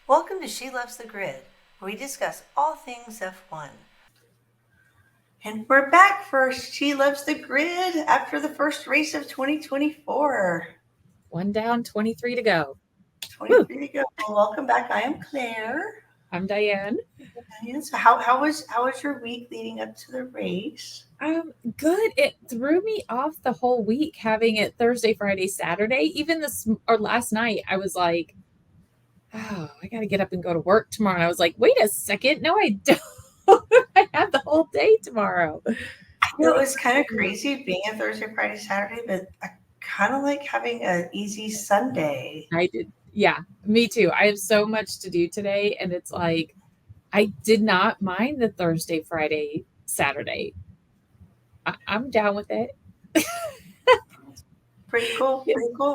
Welcome to She Loves the Grid, where we discuss all things F1. And we're back for She Loves the Grid after the first race of 2024. One down, 23 to go. 23 to go. Well, welcome back. I am Claire. I'm Dianne. So how was your week leading up to the race? Good. It threw me off the whole week having it Thursday, Friday, Saturday. Even last night, I was like, oh, I got to get up and go to work tomorrow. And I was like, wait a second. No, I don't. I have the whole day tomorrow. I know it was kind of crazy being a Thursday, Friday, Saturday, but I kind of like having an easy Sunday. I did. Yeah, me too. I have so much to do today. And it's like, I did not mind the Thursday, Friday, Saturday. I'm down with it. Pretty cool.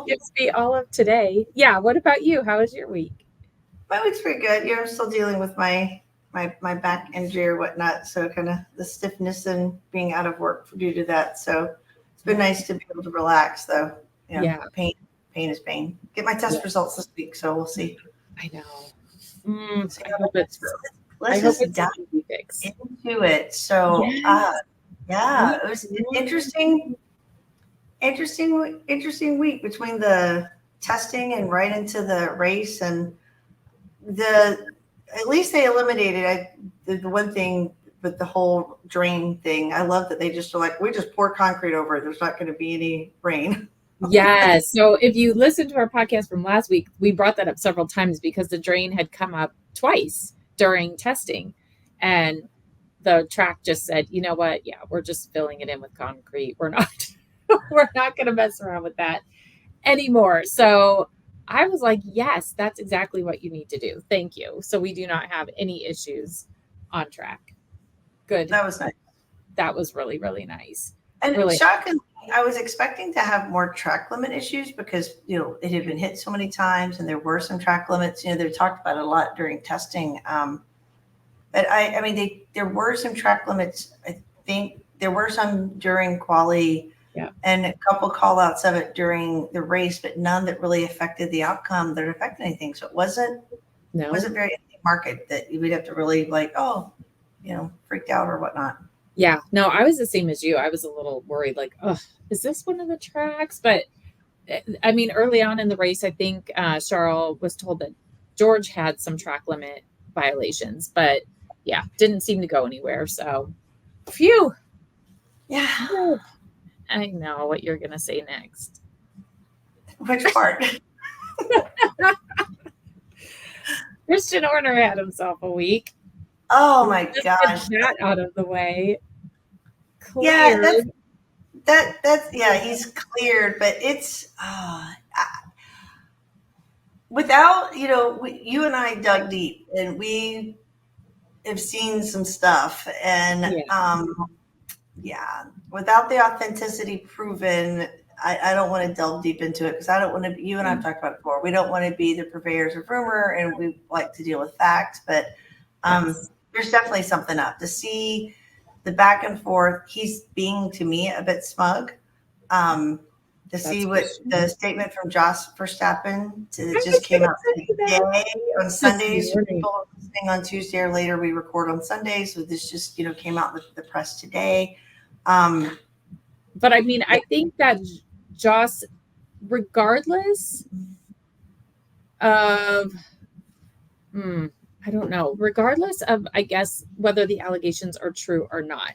Gives me all of today. Yeah. What about you? How was your week? My week's pretty good. I'm still dealing with my back injury or whatnot. So kind of the stiffness and being out of work due to that. So it's been nice to be able to relax though. Pain is pain. Get my test results this week. So we'll see. I know. I hope it's dive into it. So it was an interesting week between the testing and right into the race, and at least they eliminated the one thing with the whole drain thing. I love that they just are like, we just pour concrete over it. There's not going to be any rain. Yes. So if you listen to our podcast from last week, we brought that up several times because the drain had come up twice during testing, and the track just said, you know what? Yeah, we're just filling it in with concrete. We're not going to mess around with that anymore. So I was like, yes, that's exactly what you need to do. Thank you. So we do not have any issues on track. Good. That was nice. That was really, really nice. And really shockingly, I was expecting to have more track limit issues because, it had been hit so many times and there were some track limits. They talked about it a lot during testing. But there were some track limits. I think there were some during quali. Yeah. And a couple call outs of it during the race, but none that really affected the outcome that affected anything. So it wasn't very market that you would have to really freaked out or whatnot. Yeah, no, I was the same as you. I was a little worried, like, oh, is this one of the tracks? But I mean, early on in the race, I think Charles was told that George had some track limit violations, but yeah, didn't seem to go anywhere. So, phew. Yeah. I know what you're going to say next. Which part? Christian Horner had himself a week. Oh my gosh. Get that out of the way. Cleared. Yeah, he's cleared, but it's without, you and I dug deep and we have seen some stuff, and without the authenticity proven, I don't want to delve deep into it because I don't want to. You and I've talked about it before. We don't want to be the purveyors of rumor, and we like to deal with facts. But there's definitely something up to see the back and forth. He's being, to me, a bit smug. See what the statement from Jos Verstappen just came out today on Sundays. People are listening on Tuesday or later. We record on Sunday, so this just came out with the press today. But I mean, I think that Jos, regardless of, I don't know, regardless of, I guess, whether the allegations are true or not,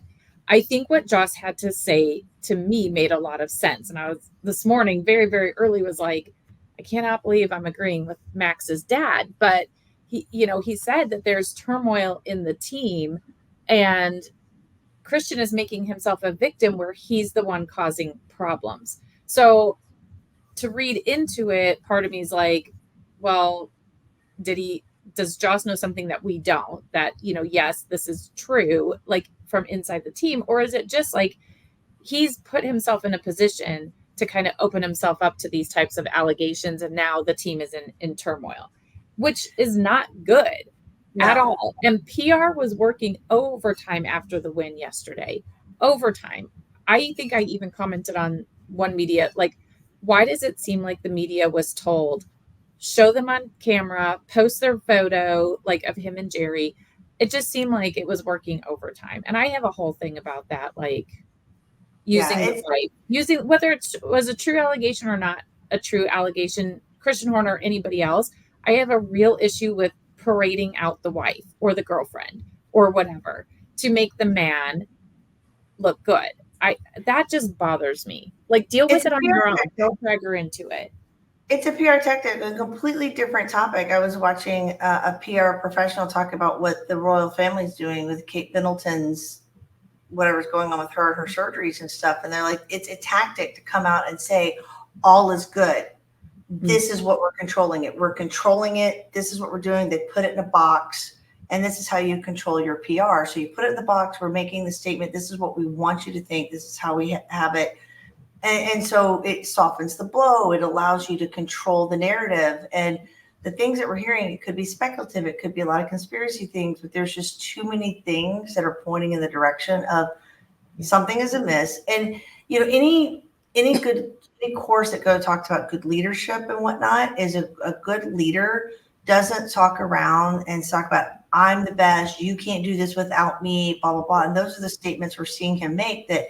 I think what Jos had to say to me made a lot of sense. And I was this morning very, very early was like, I cannot believe I'm agreeing with Max's dad. But he said that there's turmoil in the team and Christian is making himself a victim where he's the one causing problems. So to read into it, part of me is like, well, does Jos know something that we don't? That, yes, this is true, like from inside the team, or is it just like he's put himself in a position to kind of open himself up to these types of allegations, and now the team is in turmoil, which is not good at all. And PR was working overtime after the win yesterday. Overtime. I think I even commented on one media, like, why does it seem like the media was told show them on camera, post their photo like of him and Jerry. It just seemed like it was working overtime. And I have a whole thing about that, like Yeah, using the wife, using whether it was a true allegation or not a true allegation, Christian Horner or anybody else. I have a real issue with parading out the wife or the girlfriend or whatever to make the man look good. I that just bothers me. Like deal with it's a it on PR your own. tactic. Don't drag her into it. It's a PR tactic, a completely different topic. I was watching a PR professional talk about what the royal family's doing with Kate Middleton's whatever's going on with her surgeries and stuff. And they're like, it's a tactic to come out and say, all is good. This is what we're controlling it. We're controlling it. This is what we're doing. They put it in a box. And this is how you control your PR. So you put it in the box. We're making the statement. This is what we want you to think. This is how we have it. And so it softens the blow. It allows you to control the narrative. And the things that we're hearing, it could be speculative. It could be a lot of conspiracy things, but there's just too many things that are pointing in the direction of something is amiss. And, you know, any good any course that talks about good leadership and whatnot is a good leader doesn't talk around and talk about, I'm the best, you can't do this without me, blah, blah, blah. And those are the statements we're seeing him make, that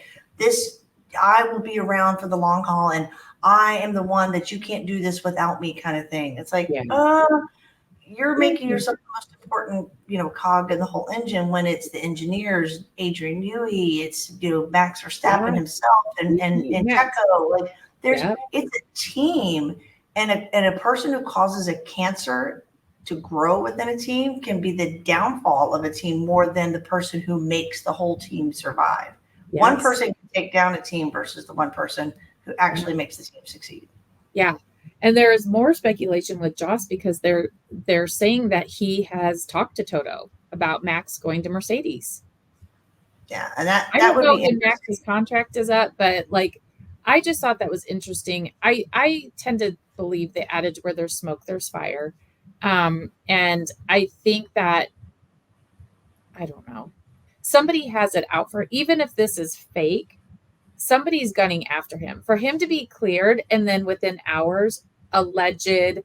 I will be around for the long haul and I am the one that you can't do this without me kind of thing. It's like, you're making yourself the most important, cog in the whole engine when it's the engineers, Adrian Newey, it's, Max Verstappen himself and Checo. Like it's a team, and a person who causes a cancer to grow within a team can be the downfall of a team more than the person who makes the whole team survive. Yes. One person can take down a team versus the one person who actually makes the team succeed. Yeah. And there is more speculation with Joss because they're saying that he has talked to Toto about Max going to Mercedes. Yeah, and that I don't would know be when Max's contract is up, but like I just thought that was interesting. I tend to believe the adage where there's smoke, there's fire. And I think that I don't know. Somebody has it out for, even if this is fake, somebody's gunning after him for him to be cleared. And then within hours, alleged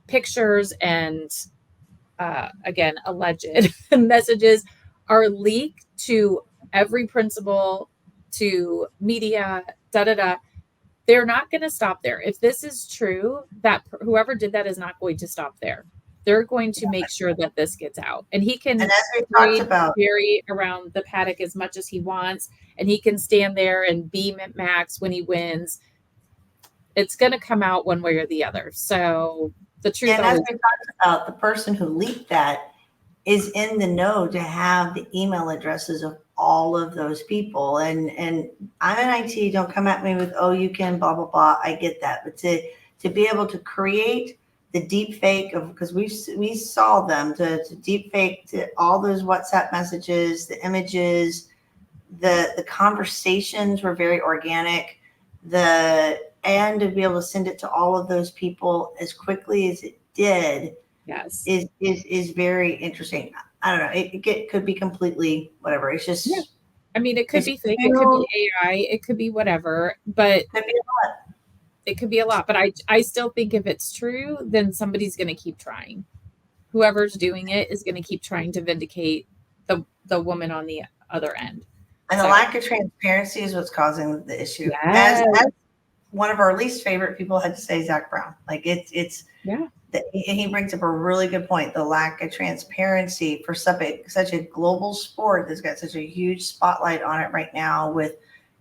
pictures and again, alleged messages are leaked to every principal, to media, They're not going to stop there. If this is true, that whoever did that is not going to stop there. They're going to make sure that this gets out. And he can parade Jerry around the paddock as much as he wants. And he can stand there and beam at Max when he wins. It's going to come out one way or the other. So the truth is, as we talked about, the person who leaked that is in the know to have the email addresses of all of those people. And I'm in IT, don't come at me with, oh, you can blah, blah, blah. I get that. But to be able to create the deep fake of, because we saw them to deep fake to all those WhatsApp messages, the images, the conversations were very organic, and to be able to send it to all of those people as quickly as it did, yes, is very interesting. I don't know. It could be completely whatever. It's just, I mean, it could be fake, it could be AI, it could be whatever, but it could be a lot. But I still think if it's true, then somebody's going to keep trying. Whoever's doing it is going to keep trying to vindicate the woman on the other end. And the lack of transparency is what's causing the issue. Yes. As one of our least favorite people had to say, Zach Brown. Like it's he brings up a really good point. The lack of transparency for such a global sport that's got such a huge spotlight on it right now with,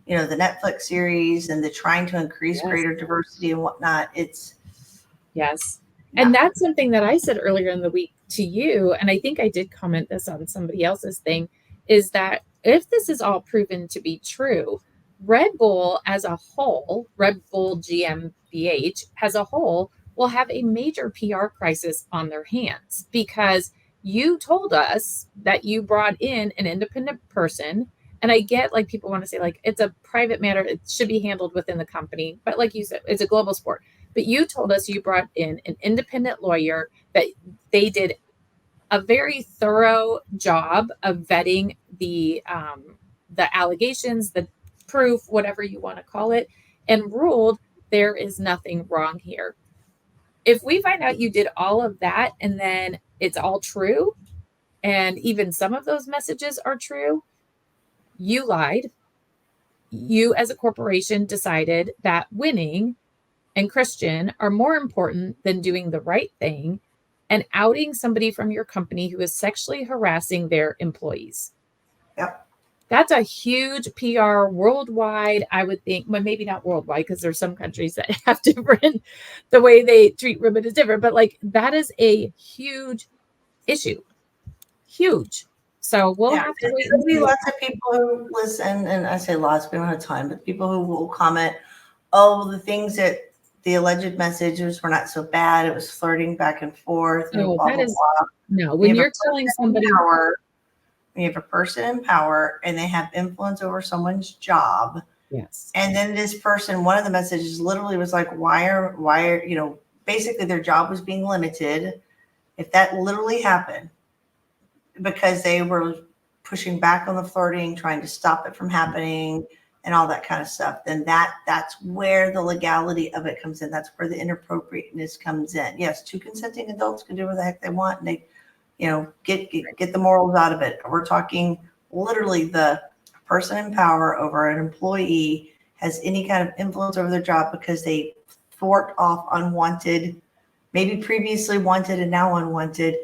the Netflix series and the trying to increase greater diversity and whatnot. And that's something that I said earlier in the week to you. And I think I did comment this on somebody else's thing, is that if this is all proven to be true, Red Bull as a whole, Red Bull GmbH as a whole, will have a major PR crisis on their hands, because you told us that you brought in an independent person. And I get, like, people want to say, like, it's a private matter, it should be handled within the company. But like you said, it's a global sport. But you told us you brought in an independent lawyer, that they did a very thorough job of vetting the allegations, the proof, whatever you want to call it, and ruled there is nothing wrong here. if we find out you did all of that and then it's all true, and even some of those messages are true, you lied. You, as a corporation, decided that winning and Christian are more important than doing the right thing and outing somebody from your company who is sexually harassing their employees. Yep. That's a huge PR worldwide, I would think. Well, maybe not worldwide, because there's some countries that have different, the way they treat women is different, but like that is a huge issue. Huge. So we'll have to wait and There'll be see. lots of people who listen, and I say lots, we don't have time, but people who will comment, oh, the things that the alleged messages were not so bad. It was flirting back and forth and Oh, blah, that blah, is, blah. no, when you're telling somebody, When you have a person in power and they have influence over someone's job, yes, and then this person, one of the messages literally was like, why are, you know, basically their job was being limited. If that literally happened because they were pushing back on the flirting, trying to stop it from happening and all that kind of stuff, then that's where the legality of it comes in. That's where the inappropriateness comes in. Yes, two consenting adults can do what the heck they want, and they, you know, get the morals out of it. We're talking literally the person in power over an employee has any kind of influence over their job because they thwart off unwanted, maybe previously wanted and now unwanted.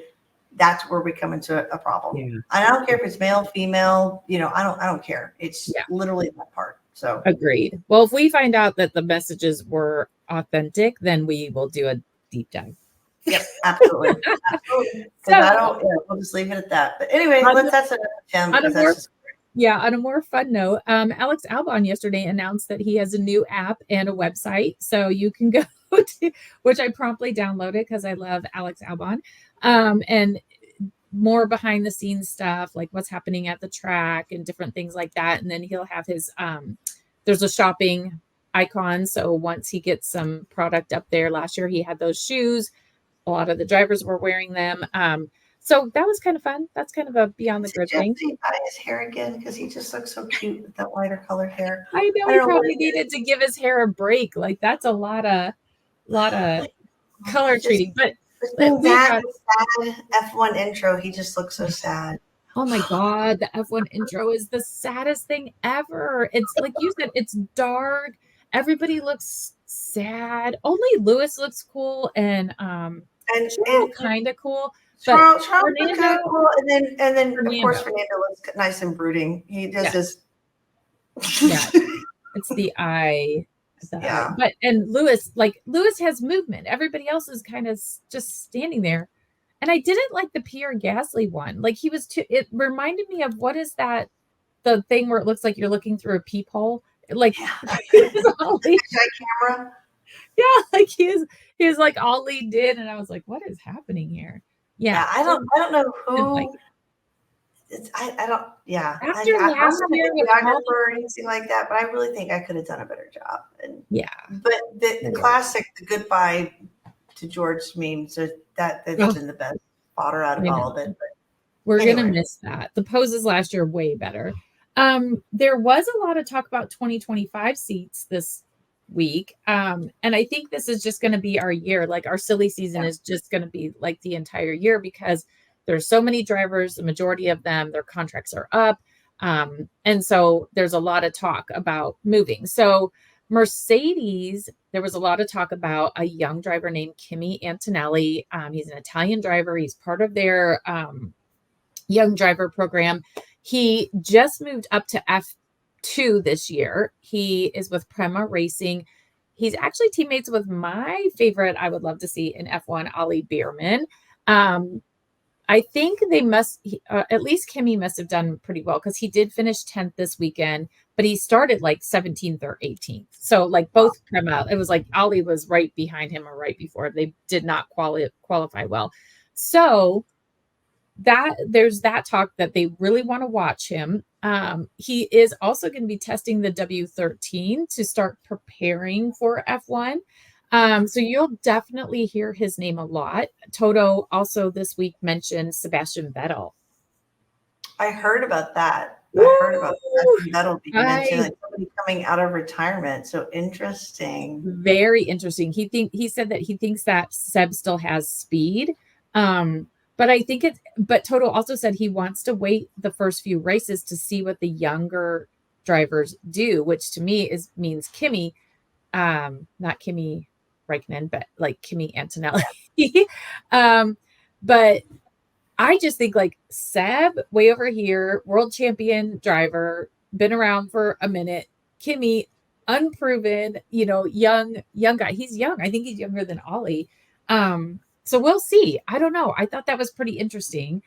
That's where we come into a problem. Yeah. And I don't care if it's male, female, you know, I don't care. It's literally that part. So agreed. Well, if we find out that the messages were authentic, then we will do a deep dive. Yep, absolutely. Absolutely. Because I don't, we'll just leave it at that. But anyway, that's enough of him, because that's just on a more fun note, Alex Albon yesterday announced that he has a new app and a website. So you can go to, which I promptly downloaded because I love Alex Albon. And more behind the scenes stuff, like what's happening at the track and different things like that. And then he'll have his, there's a shopping icon. So once he gets some product up there, last year he had those shoes. A lot of the drivers were wearing them. So that was kind of fun. That's kind of a beyond the grid thing. He dye his hair again because he just looks so cute with that lighter colored hair. I know he probably needed to give his hair a break. Like that's a lot of color treating. But that sad F1 intro, he just looks so sad. Oh my God, the F1 intro is the saddest thing ever. It's like you said, it's dark. Everybody looks sad. Only Lewis looks cool and Charles kind of cool. Charles looks kind of cool, and then Fernando. Of course Fernando looks nice and brooding. He does this. Yeah, it's the eye. But and Lewis has movement. Everybody else is kind of just standing there. And I didn't like the Pierre Gasly one. Like he was too, it reminded me of, what is that? The thing where it looks like you're looking through a peephole. Like camera. Yeah, like he is like all he did. And I was like, what is happening here? Yeah. I don't know who. I don't. Yeah. After last year, or anything like that, but I really think I could have done a better job. And but the classic, the goodbye to George meme. So that's been the best fodder out of all of it. But we're gonna miss that. The poses last year way better. There was a lot of talk about 2025 seats this week. And I think this is just going to be our year. Like our silly season is just going to be like the entire year, because there's so many drivers, the majority of them, their contracts are up. And so there's a lot of talk about moving. So Mercedes, there was a lot of talk about a young driver named Kimi Antonelli. He's an Italian driver. He's part of their young driver program. He just moved up to F2 this year. He is with Prema Racing. He's actually teammates with my favorite, I would love to see in F1, Ollie Bierman. I think they must, at least Kimi must have done pretty well, because he did finish 10th this weekend, but he started like 17th or 18th. So like both Prema, it was like Ollie was right behind him or right before. They did not qualify well. So there's that talk that they really want to watch him. He is also going to be testing the W13 to start preparing for F1. So you'll definitely hear his name a lot. Toto also this week mentioned Sebastian Vettel. I heard about that. I heard about that. Woo! I think that'll be mentioned, like somebody coming out of retirement. So interesting. Very interesting. He said that he thinks that Seb still has speed. But I think but Toto also said he wants to wait the first few races to see what the younger drivers do, which to me means Kimi, not Kimi Räikkönen, but like Kimi Antonelli. But I just think like Seb, way over here, world champion driver, been around for a minute. Kimi, unproven, young guy. He's young. I think he's younger than Ollie. So we'll see. I don't know. I thought that was pretty interesting.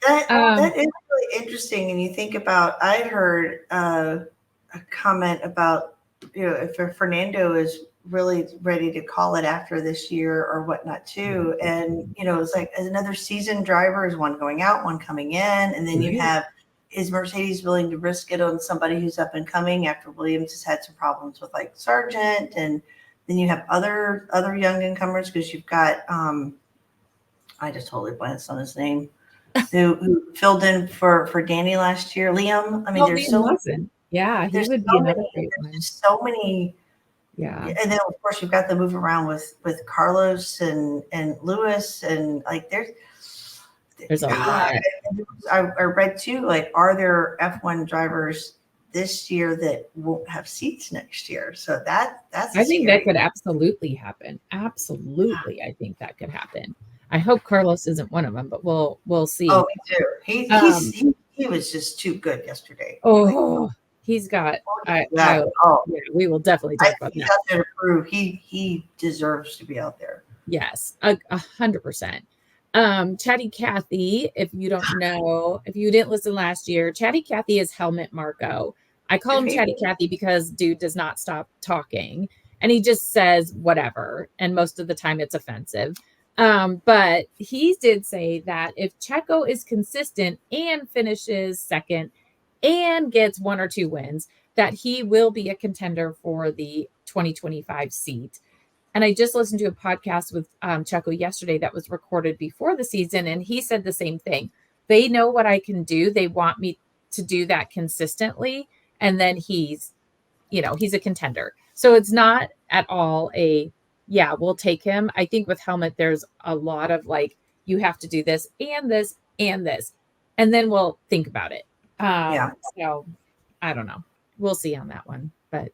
That is really interesting. And you think about, I heard a comment about, if Fernando is really ready to call it after this year or whatnot too. And, it's like as another seasoned driver is one going out, one coming in. And then you have, is Mercedes willing to risk it on somebody who's up and coming after Williams has had some problems with like Sargent? And then you have other young incomers because you've got, I just totally blanched on his name, who filled in for Danny last year, Liam. I mean, there's so many. Yeah, he would be another great one. So many. Yeah. And then of course you've got the move around with Carlos and Lewis, and like there's a lot. I read too, like, are there F1 drivers this year that won't have seats next year? So that's I think that could absolutely happen. Absolutely. I think that could happen. I hope Carlos isn't one of them, but we'll see. Oh, me too. He was just too good yesterday. Oh, he's got. We will definitely talk about that. He's out there to prove he deserves to be out there. Yes, 100%. Chatty Cathy, if you don't know, if you didn't listen last year, Chatty Cathy is Helmet Marco. I call him Chatty Cathy because dude does not stop talking and he just says whatever. And most of the time it's offensive. But he did say that if Checo is consistent and finishes second and gets 1 or 2 wins, that he will be a contender for the 2025 seat. And I just listened to a podcast with Checo yesterday that was recorded before the season. And he said the same thing. They know what I can do. They want me to do that consistently. And then he's a contender. So it's not at all we'll take him. I think with Helmet, there's a lot of like, you have to do this and this and this, and then we'll think about it. So I don't know. We'll see on that one, but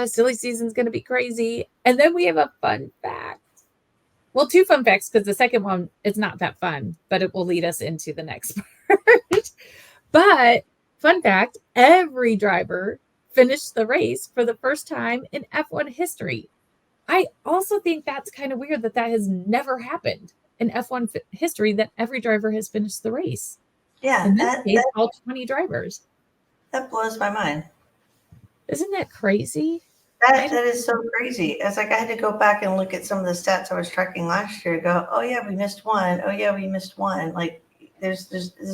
silly season's going to be crazy. And then we have a fun fact. Well, 2 fun facts, because the second one is not that fun, but it will lead us into the next part. But fun fact, every driver finished the race for the first time in F1 history. I also think that's kind of weird that has never happened in F1 history, that every driver has finished the race. Yeah. In this case, all 20 drivers. That blows my mind. Isn't that crazy? That is so crazy. It's like I had to go back and look at some of the stats I was tracking last year and go, oh yeah, we missed one. Oh yeah, we missed one. Like there's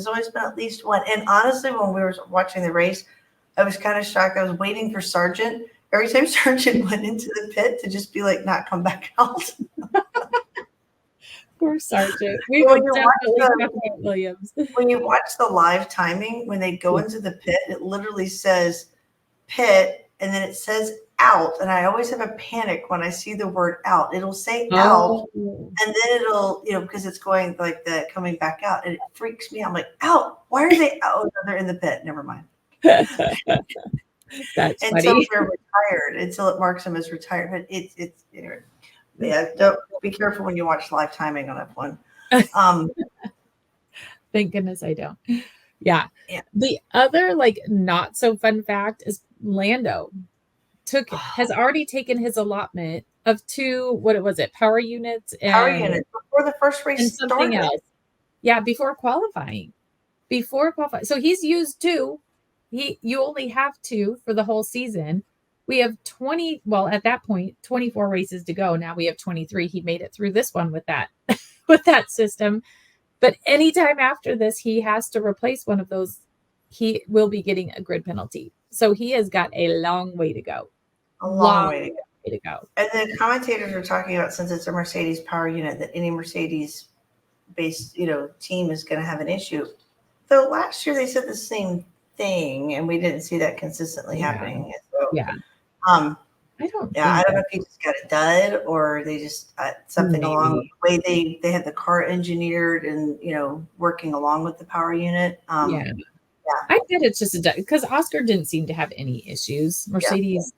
always been at least one. And honestly, when we were watching the race, I was kind of shocked. I was waiting for Sargent. Every time Sargent went into the pit to just be like, not come back out. Poor Sargent. We would definitely talk about Williams. When you watch the live timing, when they go into the pit, it literally says pit and then it says out. And I always have a panic when I see the word out. It'll say out and then it'll, because it's going like the coming back out, and it freaks me out. I'm like, out. Why are they out? They're in the pit. Never mind. That's until funny. they're retired, until it marks them as retired. But it's yeah. Don't be careful when you watch live timing on F1. Thank goodness I don't. Yeah. The other not so fun fact is Lando has already taken his allotment of 2. What was it? Power units before the first race and something started. else. Yeah, before qualifying. So he's used 2. You only have 2 for the whole season. We have 20, well, at that point, 24 races to go. Now we have 23. He made it through this one with that, with that system. But anytime after this, he has to replace one of those. He will be getting a grid penalty. So he has got a long way to go. A long way to go. And the commentators are talking about, since it's a Mercedes power unit, that any Mercedes-based, team is going to have an issue. Though last year they said the same thing, and we didn't see that consistently happening. So, Yeah. um, I don't yeah, I think don't know if he just got a dud or they just something along maybe. the way they had the car engineered and working along with the power unit. Yeah. Yeah, I bet it's just because Oscar didn't seem to have any issues. yeah, Mercedes,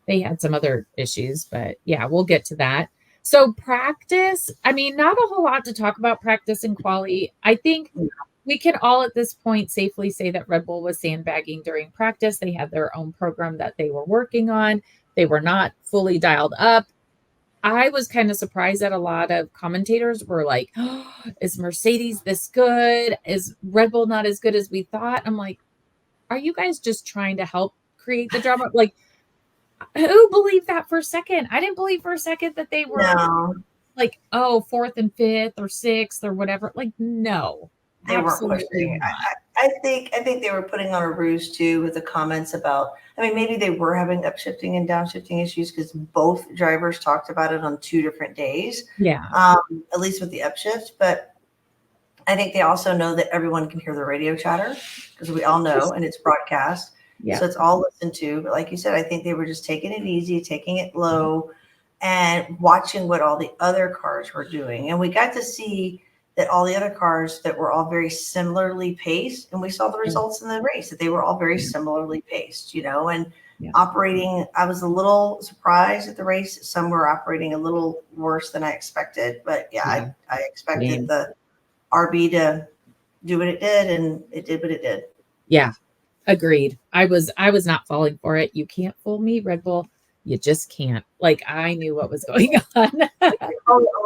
they had some other issues, but yeah, we'll get to that. So practice, I mean, not a whole lot to talk about practice and quali. I think we can all at this point safely say that Red Bull was sandbagging during practice. They had their own program that they were working on. They were not fully dialed up. I was kind of surprised that a lot of commentators were like, oh, is Mercedes this good? Is Red Bull not as good as we thought? I'm like, are you guys just trying to help create the drama? Like, who believed that for a second? I didn't believe for a second that they were no, like, oh, fourth and fifth or sixth or whatever. Like, no, they weren't absolutely pushing. not. I think they were putting on a ruse too with the comments about. I mean, maybe they were having upshifting and downshifting issues because both drivers talked about it on 2 different days. Yeah. At least with the upshift, but I think they also know that everyone can hear the radio chatter because we all know, and it's broadcast. Yeah. So it's all listened to. But like you said, I think they were just taking it easy, taking it low, and watching what all the other cars were doing. And we got to see that all the other cars that were all very similarly paced, and we saw the results in the race that they were all very similarly paced, and operating. I was a little surprised at the race. Some were operating a little worse than I expected, but I expected the RB to do what it did, and it did what it did. Yeah. Agreed. I was not falling for it. You can't fool me, Red Bull. You just can't. Like I knew what was going on.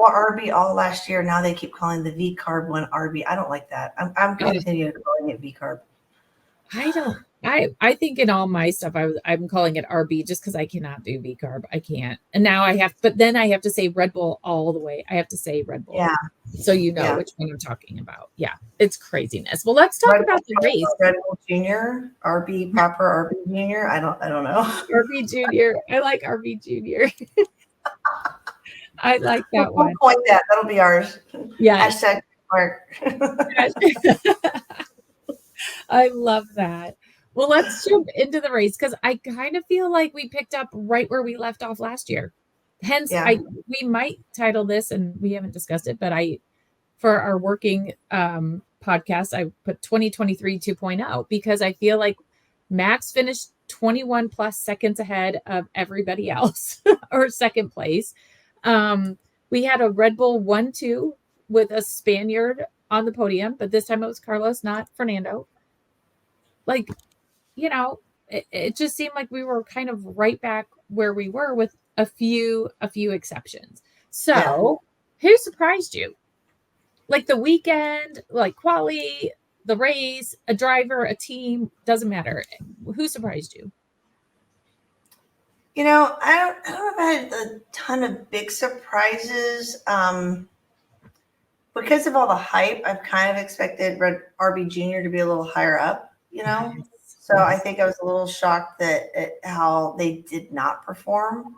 RB all last year. Now they keep calling the V carb one RB. I don't like that. I'm continuing calling it V carb. I don't. I think in all my stuff, I'm calling it RB just because I cannot do V carb. I can't. And now I have. But then I have to say Red Bull all the way. I have to say Red Bull. Yeah. So you know which one I'm talking about. Yeah, it's craziness. Well, let's talk about the race. Red Bull Junior, RB proper, RB Junior. I don't know. RB Junior. I like RB Junior. I like that one. We'll point that. That'll be ours. Yeah. Hashtag Mark. I love that. Well, let's jump into the race because I kind of feel like we picked up right where we left off last year. Hence, we might title this, and we haven't discussed it, but for our working podcast, I put 2023 2.0 because I feel like Max finished 21 plus seconds ahead of everybody else or second place. We had a Red Bull 1-2 with a Spaniard on the podium, but this time it was Carlos, not Fernando. Like, it just seemed like we were kind of right back where we were with a few exceptions. So who surprised you? Like the weekend, like quali, the race, a driver, a team, doesn't matter. Who surprised you? I don't know if I had a ton of big surprises. Because of all the hype, I've kind of expected RB Junior to be a little higher up, So I think I was a little shocked at how they did not perform.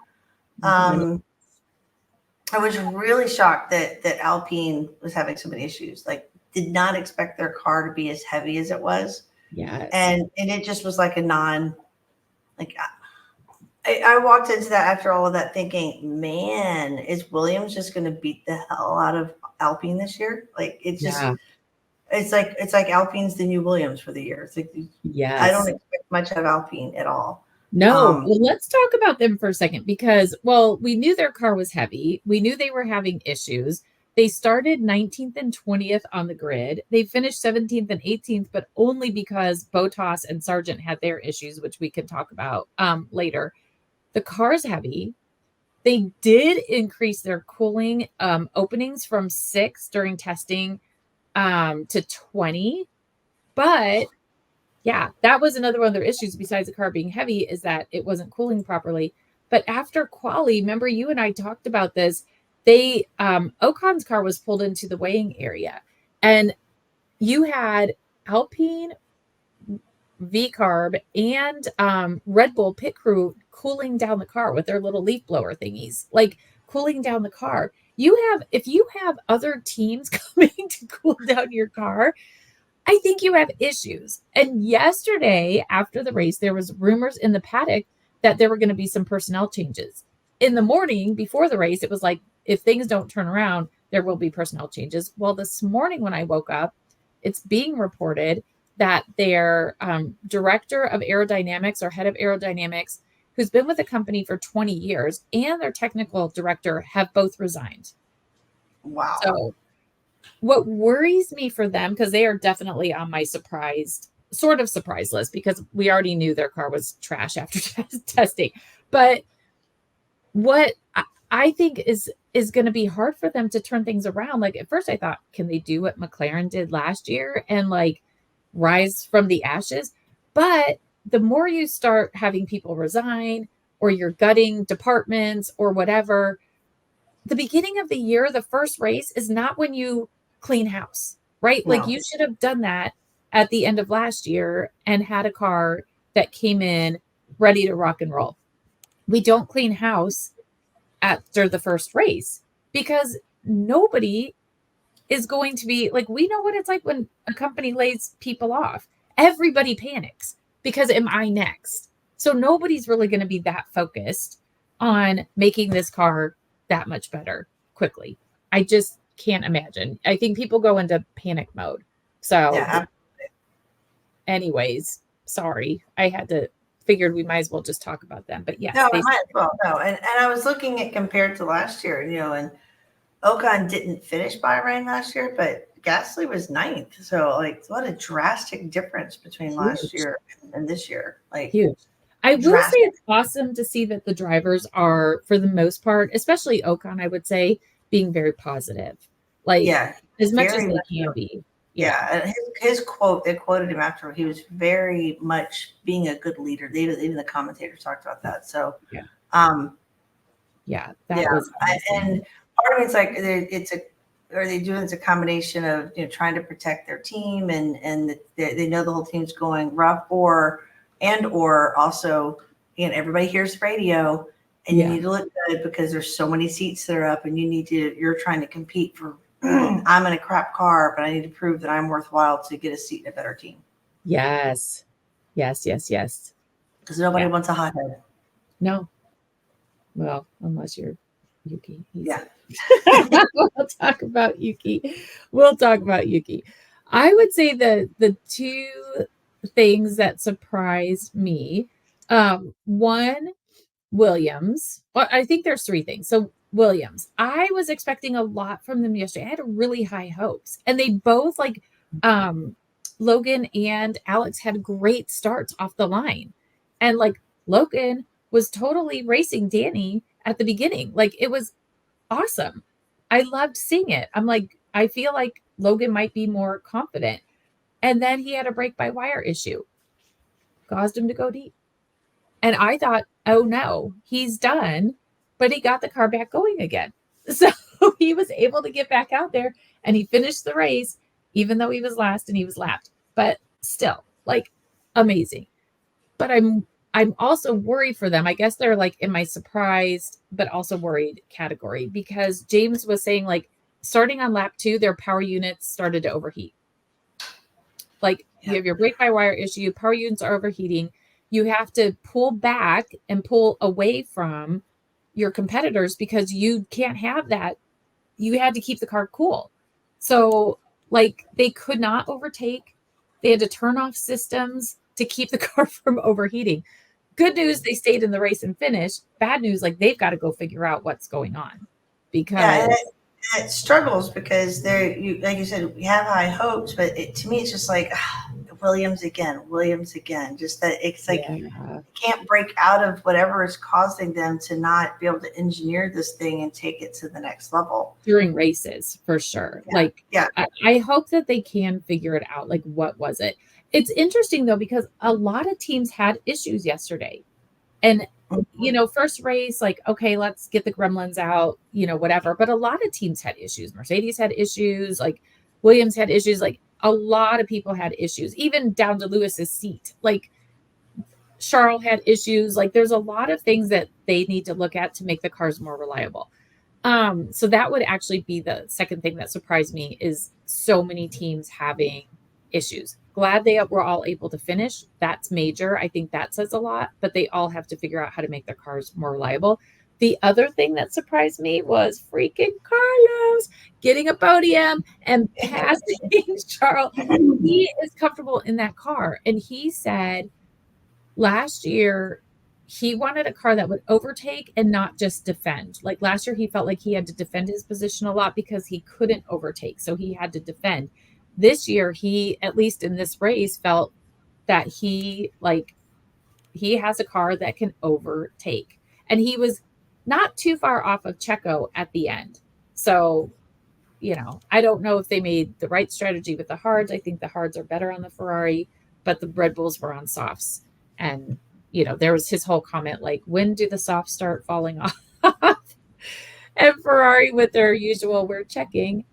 I was really shocked that Alpine was having so many issues. Like, did not expect their car to be as heavy as it was. Yeah, and it just was like I walked into that after all of that thinking, man, is Williams just going to beat the hell out of Alpine this year? Like, it's just, it's like Alpine's the new Williams for the year. It's like, I don't expect much of Alpine at all. No. Well, let's talk about them for a second because, we knew their car was heavy. We knew they were having issues. They started 19th and 20th on the grid. They finished 17th and 18th, but only because Bottas and Sargent had their issues, which we can talk about later. The car's heavy. They did increase their cooling openings from 6 during testing to 20. But that was another one of their issues besides the car being heavy is that it wasn't cooling properly. But after quali, remember you and I talked about this, Ocon's car was pulled into the weighing area and you had Alpine, V-Carb, and Red Bull pit crew cooling down the car with their little leaf blower thingies, like cooling down the car. If you have other teams coming to cool down your car, I think you have issues. And yesterday, after the race, there was rumors in the paddock that there were going to be some personnel changes. In the morning before the race, it was like, if things don't turn around, there will be personnel changes. Well, this morning when I woke up, it's being reported that their director of aerodynamics or head of aerodynamics, who's been with the company for 20 years, and their technical director have both resigned. Wow. So what worries me for them, because they are definitely on my sort of surprise list, because we already knew their car was trash after testing. But what I think is going to be hard for them to turn things around. Like at first I thought, can they do what McLaren did last year and like rise from the ashes? But the more you start having people resign or you're gutting departments or whatever, the beginning of the year, the first race is not when you clean house, right? Like No. you should have done that at the end of last year and had a car that came in ready to rock and roll. We don't clean house after the first race because nobody is going to be like, we know what it's like when a company lays people off. Everybody panics because am I next? So nobody's really going to be that focused on making this car that much better quickly. I just can't imagine. I think people go into panic mode. So Yeah. anyways, sorry. Figured we might as well just talk about them. But yes, No, I might as well. No. And I was looking at compared to last year, and Ocon didn't finish Bahrain last year, but Gasly was 9th. So like what a drastic difference between last year and this year. Like huge. I will say it's awesome to see that the drivers are, for the most part, especially Ocon, I would say, being very positive. Like as much as they can be. Yeah. And his quote, they quoted him after, he was very much being a good leader. Even the commentators talked about that. So that was and part of it's like are they doing a combination of trying to protect their team and they know the whole team's going rough or also everybody hears radio and you need to look good because there's so many seats that are up and you're trying to compete for I'm in a crap car, but I need to prove that I'm worthwhile to get a seat in a better team. Yes. Because nobody wants a hothead. No. Well, unless you're Yuki. Yeah. We'll talk about Yuki. I would say the two things that surprised me, one, Williams. Well, I think there's three things. So Williams, I was expecting a lot from them yesterday. I had really high hopes. And they both Logan and Alex had great starts off the line. And like Logan was totally racing Danny at the beginning. Like it was awesome. I loved seeing it. I'm like, I feel like Logan might be more confident. And then he had a brake by wire issue, caused him to go deep. And I thought, oh no, he's done. But he got the car back going again. So he was able to get back out there and he finished the race, even though he was last and he was lapped. But still, like, amazing. But I'm also worried for them. I guess they're like in my surprised, but also worried category because James was saying like starting on lap 2, their power units started to overheat. Like you have your brake by wire issue, power units are overheating. You have to pull back and pull away from your competitors because you can't have that. You had to keep the car cool. So like they could not overtake. They had to turn off systems to keep the car from overheating. Good news, they stayed in the race and finished. Bad news, like they've got to go figure out what's going on because it struggles because like you said, we have high hopes, but to me, it's just like Williams again. Just that it's like you can't break out of whatever is causing them to not be able to engineer this thing and take it to the next level during races for sure. I hope that they can figure it out. Like, what was it? It's interesting though, because a lot of teams had issues yesterday and first race, like, okay, let's get the gremlins out, whatever. But a lot of teams had issues. Mercedes had issues, like Williams had issues, like a lot of people had issues, even down to Lewis's seat. Like Charles had issues. Like there's a lot of things that they need to look at to make the cars more reliable. So that would actually be the second thing that surprised me is so many teams having issues. Glad they were all able to finish. That's major. I think that says a lot, but they all have to figure out how to make their cars more reliable. The other thing that surprised me was freaking Carlos getting a podium and passing Charles. He is comfortable in that car. And he said last year he wanted a car that would overtake and not just defend. Like last year, he felt like he had to defend his position a lot because he couldn't overtake. So he had to defend. This year, he, at least in this race, felt that he has a car that can overtake. And he was not too far off of Checo at the end. So, I don't know if they made the right strategy with the hards. I think the hards are better on the Ferrari, but the Red Bulls were on softs. And, there was his whole comment like, when do the softs start falling off? And Ferrari, with their usual, we're checking,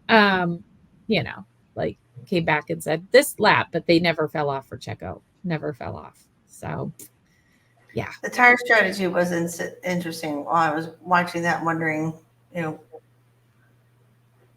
came back and said this lap, but they never fell off for Checo. Never fell off. So, yeah. The tire strategy was interesting while I was watching that, wondering,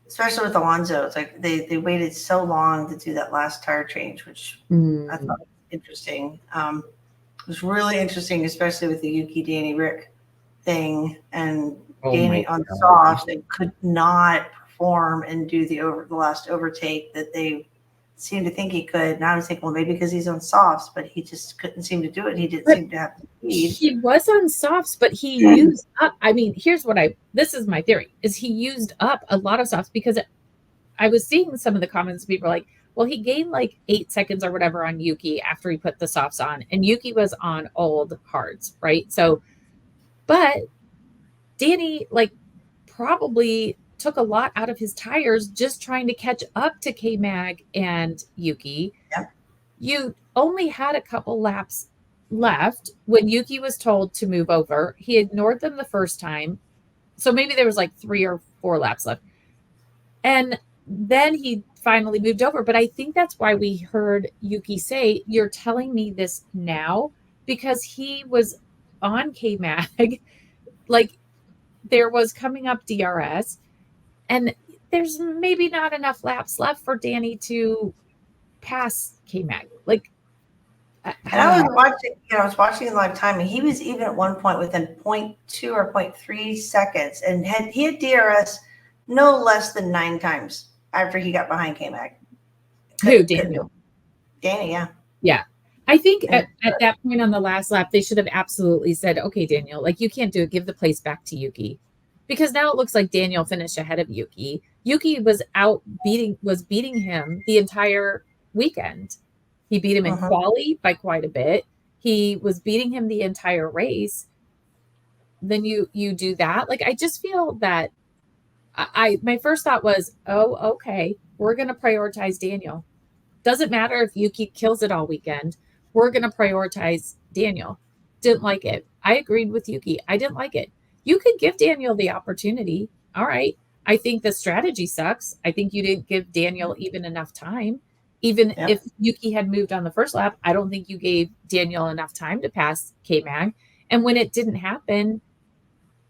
especially with Alonso, it's like they waited so long to do that last tire change, which I thought was interesting. It was really interesting, especially with the Yuki Danny Rick thing, and Danny on the softs, they could not perform and do the last overtake that they seemed to think he could. And I was thinking, well, maybe because he's on softs, but he just couldn't seem to do it. He didn't seem to have the speed. He was on softs, but he used up. I mean, this is my theory, is he used up a lot of softs, because I was seeing some of the comments, people were like, well, he gained like 8 seconds or whatever on Yuki after he put the softs on, and Yuki was on old hards, right? So, but Danny probably took a lot out of his tires just trying to catch up to K-Mag and Yuki. Yeah. You only had a couple laps left when Yuki was told to move over. He ignored them the first time. So maybe there was 3 or 4 laps left. And then he finally moved over. But I think that's why we heard Yuki say, you're telling me this now, because he was on K-Mag. There was coming up DRS, and there's maybe not enough laps left for Danny to pass K-Mag. And I was watching live time, and he was even at one point within 0.2 or 0.3 seconds, and he had DRS no less than 9 times after he got behind K-Mag. Who, Daniel? Danny, yeah. Yeah. I think at that point on the last lap, they should have absolutely said, okay, Daniel, you can't do it. Give the place back to Yuki. Because now it looks like Daniel finished ahead of Yuki. Yuki was beating him the entire weekend. He beat him in quali by quite a bit. He was beating him the entire race. Then you do that. I just feel that my first thought was, oh, okay, we're going to prioritize Daniel. Doesn't matter if Yuki kills it all weekend. We're going to prioritize Daniel. Didn't like it. I agreed with Yuki. I didn't like it. You could give Daniel the opportunity. All right. I think the strategy sucks. I think you didn't give Daniel even enough time. Even if Yuki had moved on the first lap, I don't think you gave Daniel enough time to pass K-Mag. And when it didn't happen,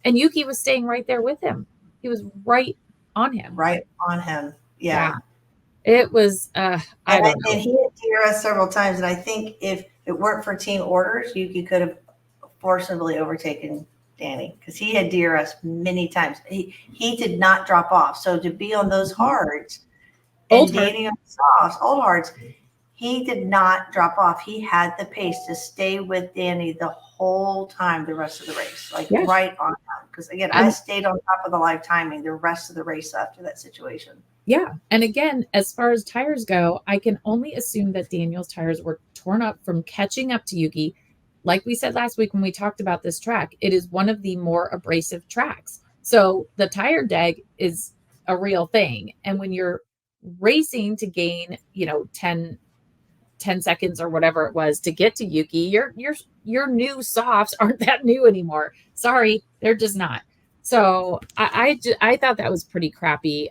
and Yuki was staying right there with him. He was right on him. Right on him. Yeah. It was, I don't know. And he had DRS several times. And I think if it weren't for team orders, Yuki could have forcibly overtaken Danny, because he had DRS many times. He did not drop off. So to be on those hards, and Danny on softs, old hards, he did not drop off. He had the pace to stay with Danny the whole time, the rest of the race, right on time. Because again, I stayed on top of the live timing the rest of the race after that situation. Yeah. And again, as far as tires go, I can only assume that Daniel's tires were torn up from catching up to Yuki. Like we said last week when we talked about this track, it is one of the more abrasive tracks. So the tire deg is a real thing. And when you're racing to gain, 10 seconds or whatever it was to get to Yuki, your new softs aren't that new anymore. Sorry, they're just not. So I thought that was pretty crappy.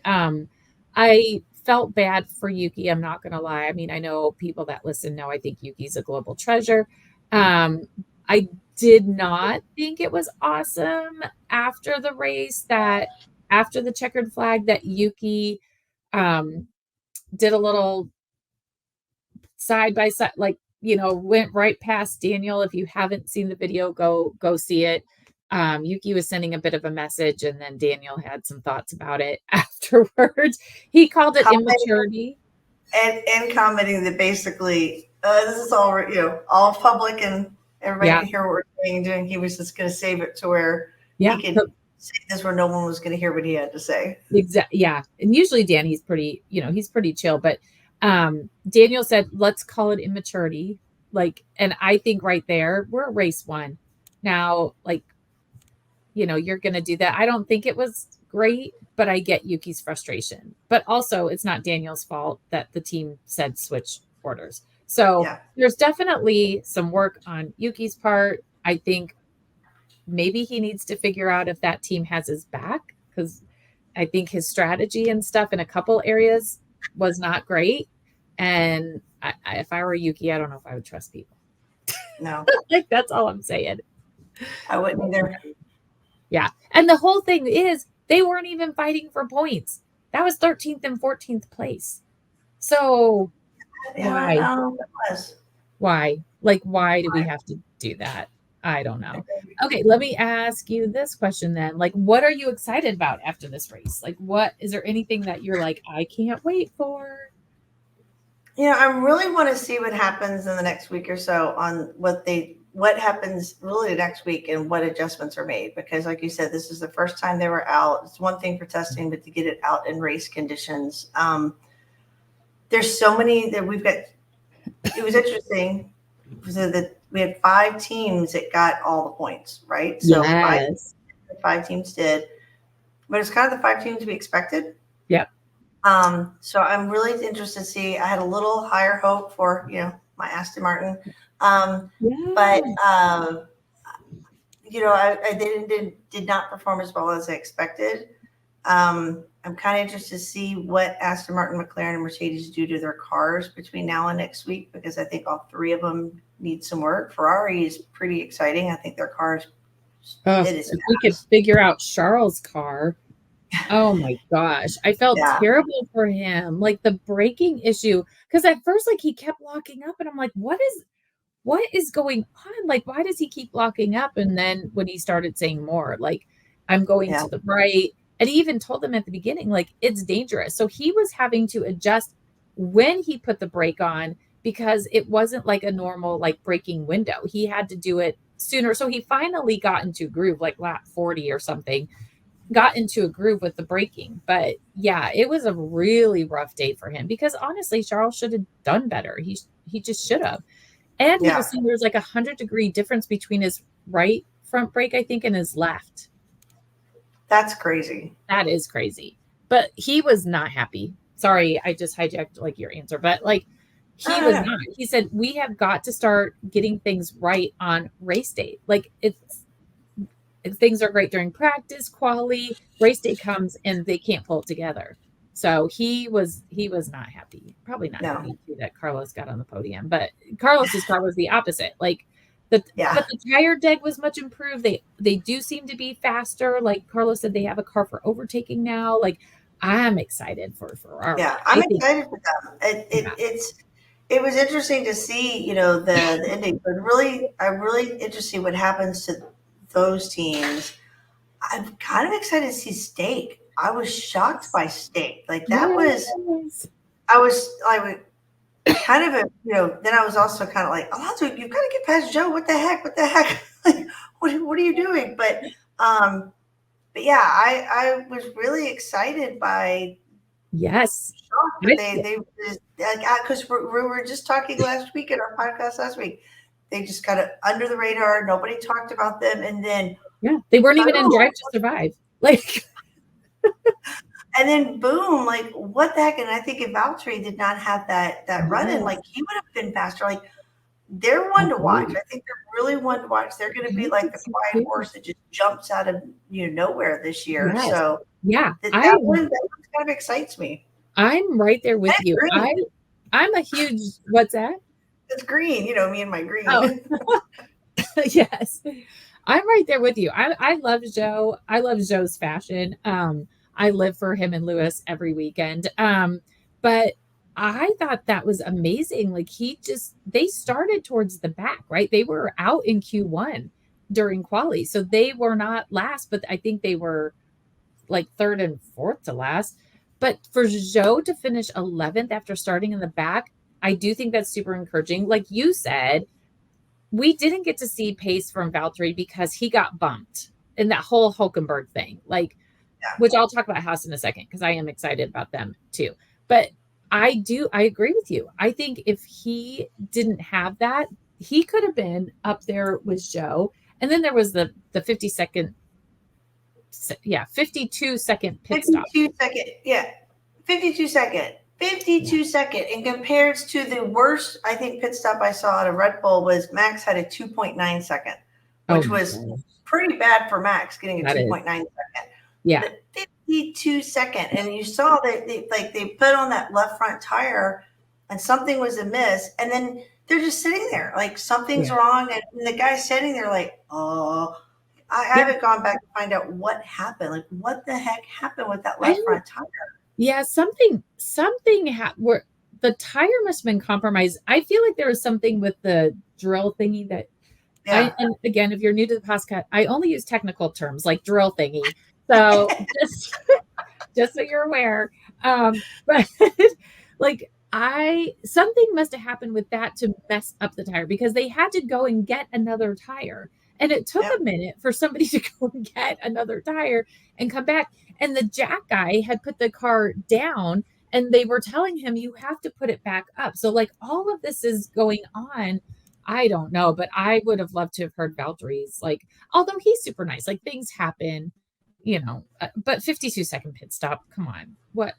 I felt bad for Yuki. I'm not going to lie. I mean, I know people that listen know I think Yuki's a global treasure. I did not think it was awesome after the race that after the checkered flag that Yuki did a little side by side, like, went right past Daniel. If you haven't seen the video, go see it. Yuki was sending a bit of a message, and then Daniel had some thoughts about it afterwards. He called it immaturity. And commenting that basically this is all all public and everybody can hear what we're saying. And he was just going to save it to where he could say this where no one was going to hear what he had to say. Exactly. Yeah. And usually Dan, he's pretty chill, but Daniel said, let's call it immaturity. Like, and I think right there, we're at race 1 now. Like, you're going to do that. I don't think it was great, but I get Yuki's frustration. But also, it's not Daniel's fault that the team said switch orders. So there's definitely some work on Yuki's part. I think maybe he needs to figure out if that team has his back, because I think his strategy and stuff in a couple areas was not great. And if I were Yuki, I don't know if I would trust people. No. Like, that's all I'm saying. I wouldn't either. Yeah. And the whole thing is they weren't even fighting for points. That was 13th and 14th place. So why? Why? Like, why do we have to do that? I don't know. Okay, let me ask you this question then. Like, what are you excited about after this race? Like, what is there anything that you're like, I can't wait for? I really want to see what happens in the next week or so on what happens really next week and what adjustments are made. Because like you said, this is the first time they were out. It's one thing for testing, but to get it out in race conditions. There's so many that we've got. It was interesting that we had 5 teams that got all the points, right? So yes. five teams did, but it's kind of the 5 teams we expected. Yep. So I'm really interested to see. I had a little higher hope for, my Aston Martin. But they did not perform as well as I expected. I'm kind of interested to see what Aston Martin, McLaren, and Mercedes do to their cars between now and next week, because I think all 3 of them need some work. Ferrari is pretty exciting. I think their cars. If we could figure out Charles' car. Oh my gosh. I felt terrible for him. Like the braking issue. Because at first, like, he kept locking up and I'm like, what is going on? Like, why does he keep locking up? And then when he started saying more, like, I'm going to the right. And he even told them at the beginning, like, it's dangerous. So he was having to adjust when he put the brake on, because it wasn't like a normal, like, braking window. He had to do it sooner. So he finally got into a groove, like lap 40 or something, got into a groove with the braking. But yeah, it was a really rough day for him, because honestly, Charles should have done better. He just should have. And he was saying there's like 100-degree difference between his right front brake, I think, and his left. That's crazy. That is crazy. But he was not happy. Sorry, I just hijacked like your answer, but like he was not. He said we have got to start getting things right on race day. Like if things are great during practice, quali, race day comes and they can't pull it together. So he was not happy. Probably not happy too that Carlos got on the podium, but Carlos's car was the opposite. Like but the tire deck was much improved. They do seem to be faster. Like Carlos said, they have a car for overtaking now. Like I'm excited for Ferrari. Yeah, I'm excited for them. It was interesting to see, the ending, but I'm really interested to see what happens to those teams. I'm kind of excited to see Stake. I was shocked by Stake. Like that was, I was kind of then I was also kind of like, Alonso, you've got to get past Joe. What the heck? Like, what are you doing? But yeah, I was really excited by. Yes. They because we were just talking last week in our podcast last week. They just kind of under the radar. Nobody talked about them, and then they weren't even in Drive to Survive. Like, and then boom, like what the heck? And I think if Valtteri did not have that run in, like he would have been faster. Like they're one to watch. I think they're really one to watch. They're going to be like the quiet horse that just jumps out of nowhere this year. Yes. So that one kind of excites me. I'm right there with you. I'm a huge. What's that? It's green. Me and my green. Oh. Yes, I'm right there with you. I love Joe. I love Joe's fashion. I live for him and Lewis every weekend. But I thought that was amazing. Like they started towards the back, right? They were out in Q1 during quali. So they were not last, but I think they were like third and fourth to last. But for Joe to finish 11th after starting in the back, I do think that's super encouraging. Like you said, we didn't get to see pace from Valtteri because he got bumped in that whole Hulkenberg thing. Like, which I'll talk about Haas in a second because I am excited about them too. But I agree with you. I think if he didn't have that, he could have been up there with Joe. And then there was the 50-second, 52-second pit stop. 52-second. And compared to the worst, I think, pit stop I saw at a Red Bull was Max had a 2.9 second, which was pretty bad for Max getting a 2.9 second. Yeah. But 52-second. And you saw that they put on that left front tire and something was amiss. And then they're just sitting there like something's wrong. And the guy's sitting there like, oh, I haven't gone back to find out what happened. Like, what the heck happened with that left front tire? Yeah, something where the tire must have been compromised. I feel like there was something with the drill thingy that and again, if you're new to the podcast, I only use technical terms like drill thingy. So just so you're aware. But like something must have happened with that to mess up the tire because they had to go and get another tire. And it took a minute for somebody to go and get another tire and come back. And the jack guy had put the car down and they were telling him, you have to put it back up. So like all of this is going on. I don't know, but I would have loved to have heard Valtteri's, like, although he's super nice, like things happen, but 52-second pit stop. Come on. What?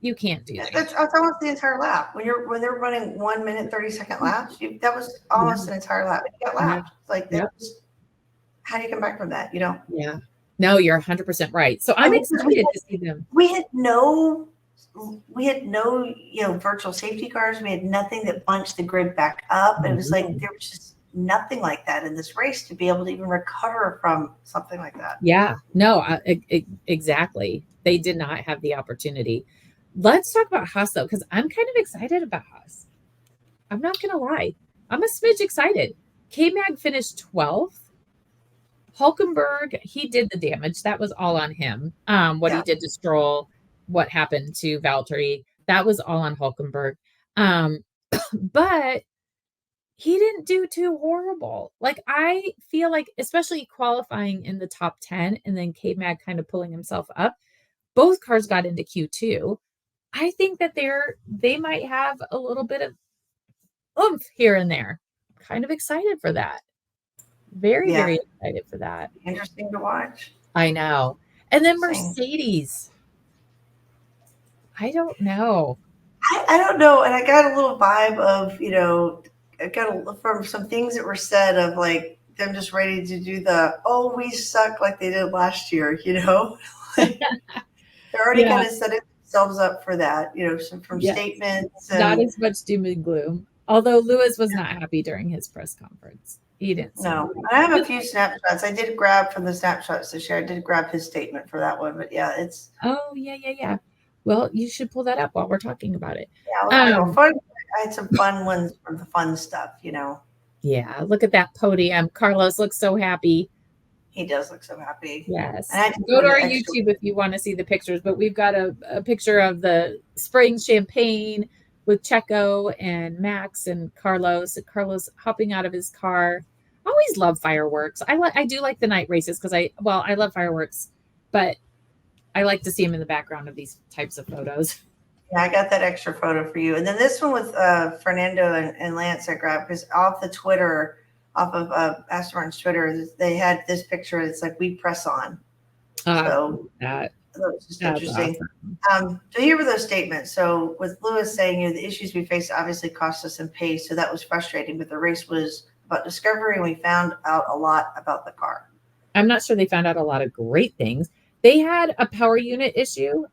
You can't do that. That's almost the entire lap. When they're running 1 minute, 30-second laps, that was almost an entire lap. You got lapped. Like how do you come back from that? Yeah. No, you're 100% right. So I'm excited to see them. We had no virtual safety cars. We had nothing that bunched the grid back up. It was like there was just nothing like that in this race to be able to even recover from something like that. Yeah. No, exactly. They did not have the opportunity. Let's talk about Haas, though, because I'm kind of excited about Haas. I'm not going to lie. I'm a smidge excited. K-Mag finished 12th. Hulkenberg, he did the damage. That was all on him. What he did to Stroll, what happened to Valtteri, that was all on Hulkenberg. But he didn't do too horrible. Like, I feel like, especially qualifying in the top 10 and then K-Mag kind of pulling himself up, both cars got into Q2. I think that they might have a little bit of oomph here and there. Kind of excited for that. Very, very excited for that. Interesting to watch. I know. And then Mercedes. I don't know. I don't know. And I got a little vibe of, from some things that were said of like them just ready to do we suck like they did last year, They're already kind of setting themselves up for that, from statements. And, not as much doom and gloom. Although Lewis was not happy during his press conference. He didn't. No, I have a few snapshots. I did grab from the snapshots to share. I did grab his statement for that one, but it's. Oh yeah. Well, you should pull that up while we're talking about it. Yeah, fun. I had some fun ones from the fun stuff, Yeah, look at that podium. Carlos looks so happy. He does look so happy. Yes. Go to our YouTube if you want to see the pictures, but we've got a picture of the spring champagne with Checo and Max and Carlos. Carlos hopping out of his car. I always love fireworks. I do like the night races because I love fireworks, but I like to see them in the background of these types of photos. Yeah, I got that extra photo for you. And then this one with Fernando and Lance I grabbed because off of Aston Martin's Twitter, they had this picture. It's like, we press on. So that was just interesting. Awesome. So here were those statements. So with Lewis saying, the issues we faced obviously cost us in pace. So that was frustrating, but the race was about discovery and we found out a lot about the car. I'm not sure they found out a lot of great things. They had a power unit issue.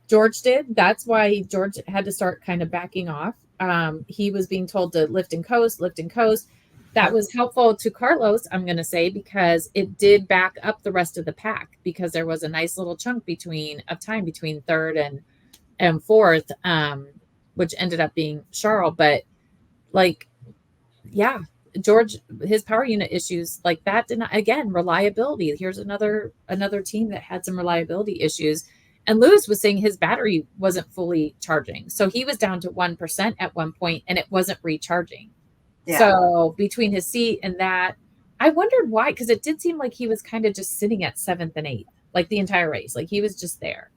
George did. That's why George had to start kind of backing off. He was being told to lift and coast. That was helpful to Carlos, I'm going to say, because it did back up the rest of the pack because there was a nice little chunk of time between third and and fourth, which ended up being Charles. But like, yeah, George, his power unit issues like that did not, again, reliability. Here's another team that had some reliability issues. And Lewis was saying his battery wasn't fully charging. So he was down to 1% at one point and it wasn't recharging. Yeah. So between his seat and that, I wondered why, because it did seem like he was kind of just sitting at 7th and 8th, like the entire race. Like he was just there.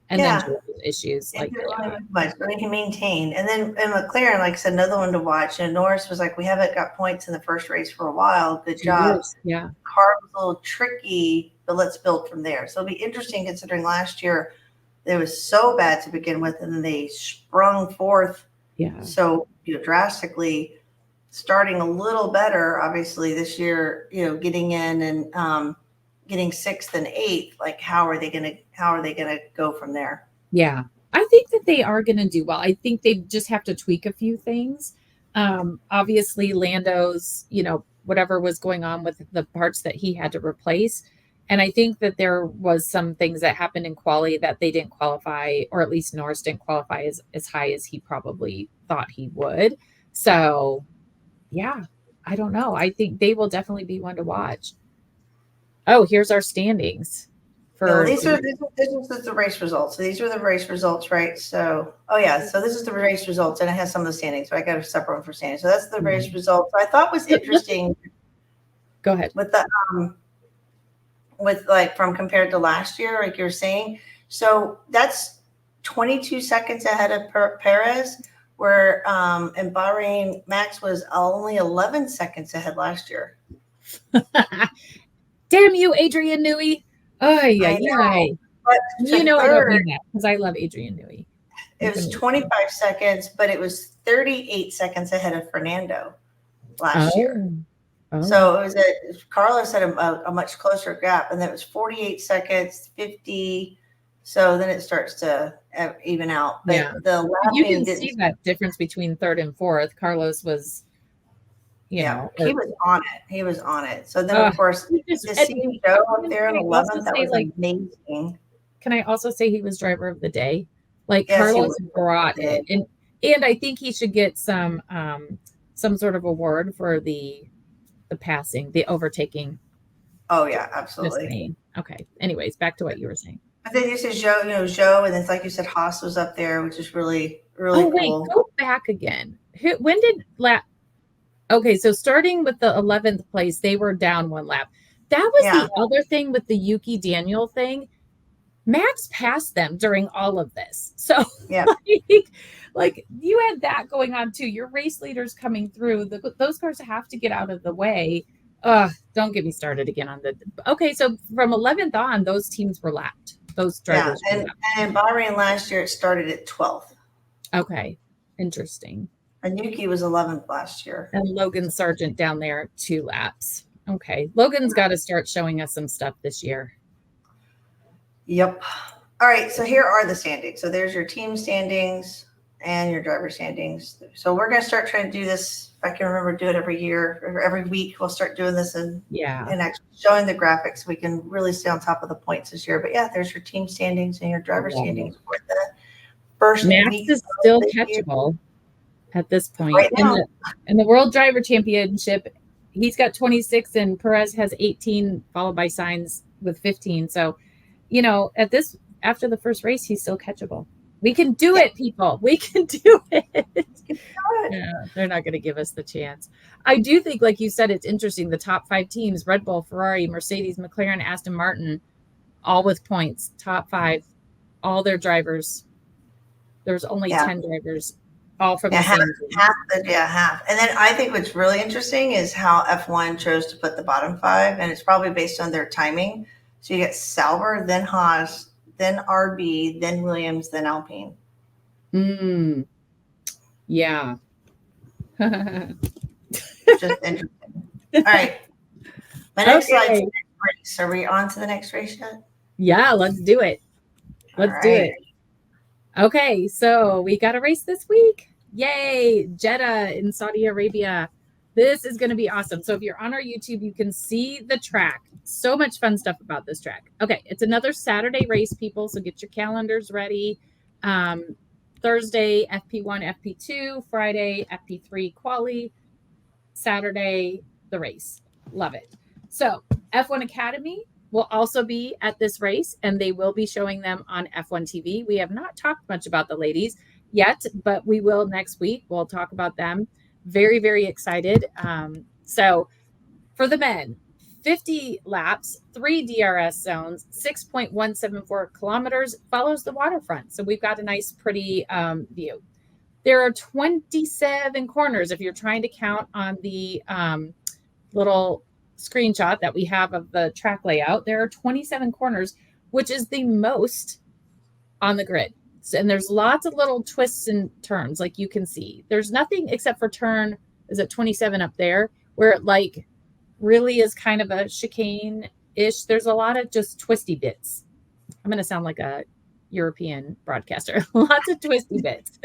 And then George's issues. Like, really much, but he can maintain. And then and McLaren, like I said, another one to watch. And Norris was like, we haven't got points in the first race for a while. Good job. Yeah. Car was a little tricky, but let's build from there. So it'll be interesting considering last year it was so bad to begin with, and then they sprung forth. Yeah. So drastically, starting a little better. Obviously, this year, getting in and getting 6th and 8th. Like, how are they gonna go from there? Yeah, I think that they are going to do well. I think they just have to tweak a few things. Obviously, Lando's, whatever was going on with the parts that he had to replace. And I think that there was some things that happened in quali that they didn't qualify, or at least Norris didn't qualify as high as he probably thought he would. So, yeah, I don't know. I think they will definitely be one to watch. Oh, here's our standings. This is the race results. So these are the race results, right? So, so this is the race results, and it has some of the standings. So I got a separate one for standings. So that's the race results. I thought was interesting. Go ahead. With the with like from compared to last year, like you're saying. So that's 22 seconds ahead of Perez, where in Bahrain, Max was only 11 seconds ahead last year. Damn you, Adrian Newey. Oh, yeah. But I don't mean that because I love Adrian Newey. It was 25 seconds, but it was 38 seconds ahead of Fernando last year. Oh. So it was Carlos had a much closer gap, and then it was 48 seconds, 50. So then it starts to even out. But you can see that difference between 3rd and 4th. Carlos was, he was on it. So then, of course, to see Joe up there in 11th, that was amazing. Can I also say he was driver of the day? Like, Carlos brought it. And I think he should get some sort of award for the passing, the overtaking. Oh, yeah, absolutely. Okay. Anyways, back to what you were saying. But then you said Joe, and it's like you said, Haas was up there, which is really, really cool. Wait, go back again. When did Okay, so starting with the 11th place, they were down 1 lap. That was the other thing with the Yuki Daniel thing. Max passed them during all of this. So like you had that going on too. Your race leaders coming through. Those cars have to get out of the way. Don't get me started again on okay, so from 11th on, those teams were lapped. Those drivers were lapped. And Bahrain last year, it started at 12th. Okay, interesting. And Yuki was 11th last year. And Logan Sargent down there 2 laps. Okay. Logan's got to start showing us some stuff this year. Yep. All right. So here are the standings. So there's your team standings and your driver standings. So we're going to start trying to do this. If I can remember, do it every year or every week. We'll start doing this and actually showing the graphics. We can really stay on top of the points this year. But there's your team standings and your driver standings for the first Max week. Is still catchable. At this point, right now. In the World Driver Championship, he's got 26 and Perez has 18, followed by Sainz with 15. So, after the first race, he's still catchable. We can do it, people. We can do it. Yeah, they're not going to give us the chance. I do think, like you said, it's interesting. The top 5 teams, Red Bull, Ferrari, Mercedes, McLaren, Aston Martin, all with points, top 5, all their drivers. There's only 10 drivers. All from the same half. And then I think what's really interesting is how F1 chose to put the bottom 5, and it's probably based on their timing. So you get Sauber, then Haas, then RB, then Williams, then Alpine. Yeah. Just interesting. All right. My next slide is the next race. Are we on to the next race yet? Yeah, let's do it. Let's do it. Okay, so we got a race this week. Yay, Jeddah in Saudi Arabia. This is going to be awesome. So if you're on our YouTube, you can see the track. So much fun stuff about this track. Okay, it's another Saturday race, people, so get your calendars ready. Thursday, FP1, FP2, Friday, FP3 quali, Saturday, the race. Love it. So F1 Academy will also be at this race, and they will be showing them on F1 TV. We have not talked much about the ladies yet, but we will next week. We'll talk about them. Very, very excited. So for the men, 50 laps, 3 DRS zones, 6.174 kilometers, follows the waterfront. So we've got a nice, pretty view. There are 27 corners. If you're trying to count on the little screenshot that we have of the track layout, there are 27 corners, which is the most on the grid. So, and there's lots of little twists and turns, like you can see. There's nothing except for turn, is it 27 up there, where it like really is kind of a chicane-ish. There's a lot of just twisty bits. I'm going to sound like a European broadcaster. Lots of twisty bits.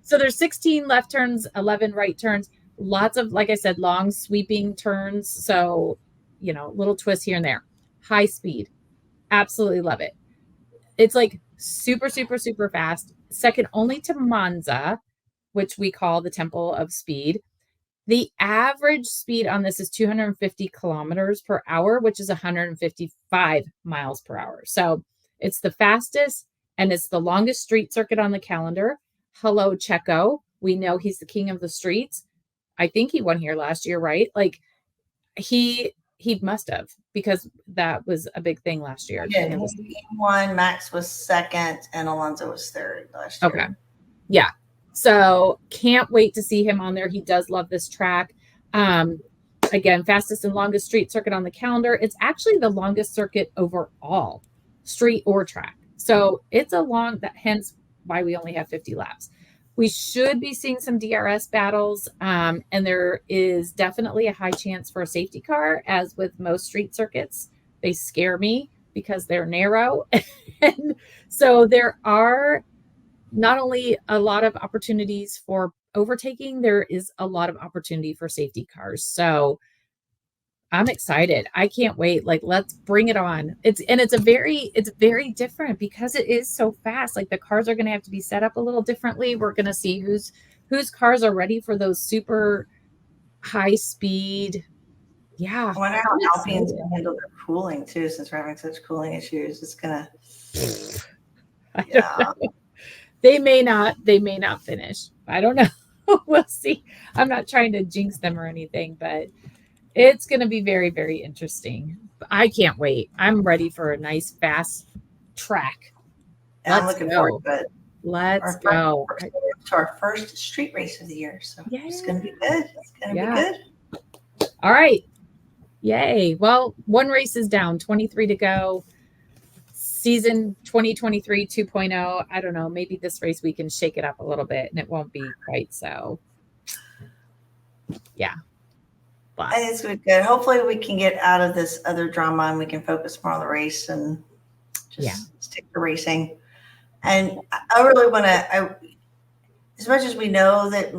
So there's 16 left turns, 11 right turns, lots of, like I said, long sweeping turns. So, you know, little twists here and there. High speed. Absolutely love it. It's like super, super, super fast. Second only to Monza, which we call the Temple of Speed. The average speed on this is 250 kilometers per hour, which is 155 miles per hour. So it's the fastest and it's the longest street circuit on the calendar. Hello, Checo. We know he's the king of the streets. I think he won here last year, right? Like he must have, because that was a big thing last year. Yeah, he won. Max was second and Alonso was third last year. Okay. Yeah. So can't wait to see him on there. He does love this track. Again, fastest and longest street circuit on the calendar. It's actually the longest circuit overall, street or track. So it's a long, hence why we only have 50 laps. We should be seeing some DRS battles, and there is definitely a high chance for a safety car, as with most street circuits. They scare me because they're narrow. And so there are not only a lot of opportunities for overtaking, there is a lot of opportunity for safety cars. So I'm excited. I can't wait. Like, let's bring it on. It's very different because it is so fast. Like the cars are going to have to be set up a little differently. We're going to see whose cars are ready for those super high speed. Yeah. I wonder how Alpine's going to handle their cooling too, since we're having such cooling issues. It's going to, yeah. They may not finish. I don't know. We'll see. I'm not trying to jinx them or anything, but it's going to be very, very interesting. I can't wait. I'm ready for a nice, fast track. I'm looking forward to it. Let's go. To our first street race of the year. So it's going to be good. It's going to be good. All right. Yay. Well, one race is down, 23 to go. Season 2023 2.0. I don't know. Maybe this race we can shake it up a little bit and it won't be quite so. Yeah. But I think it's going to be good. Hopefully we can get out of this other drama and we can focus more on the race and just stick to racing. And I really want to, as much as we know that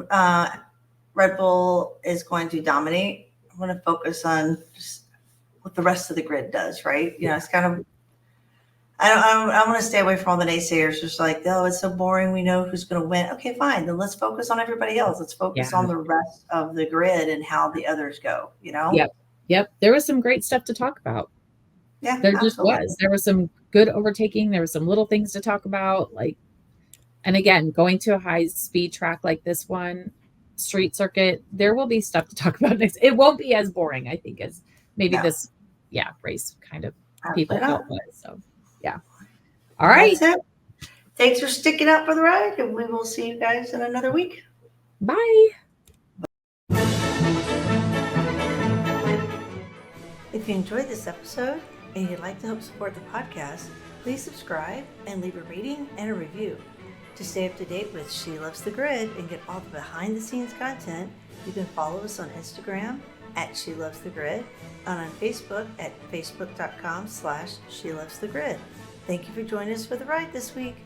Red Bull is going to dominate, I want to focus on just what the rest of the grid does, right? You know, it's kind of, I want to stay away from all the naysayers. Just like, oh, it's so boring. We know who's going to win. Okay, fine. Then let's focus on everybody else. Let's focus on the rest of the grid and how the others go, you know? Yep. There was some great stuff to talk about. Yeah, there just was. There was some good overtaking. There were some little things to talk about. Like, and again, going to a high speed track like this one, street circuit, there will be stuff to talk about next. It won't be as boring, I think, as maybe this, race kind of people felt was. So. Yeah. All right. Thanks for sticking out for the ride, and we will see you guys in another week. Bye. If you enjoyed this episode and you'd like to help support the podcast, please subscribe and leave a rating and a review. To stay up to date with She Loves the Grid and get all the behind-the-scenes content, you can follow us on Instagram at She Loves the Grid and on Facebook at facebook.com/She Loves the Grid. Thank you for joining us for the ride this week.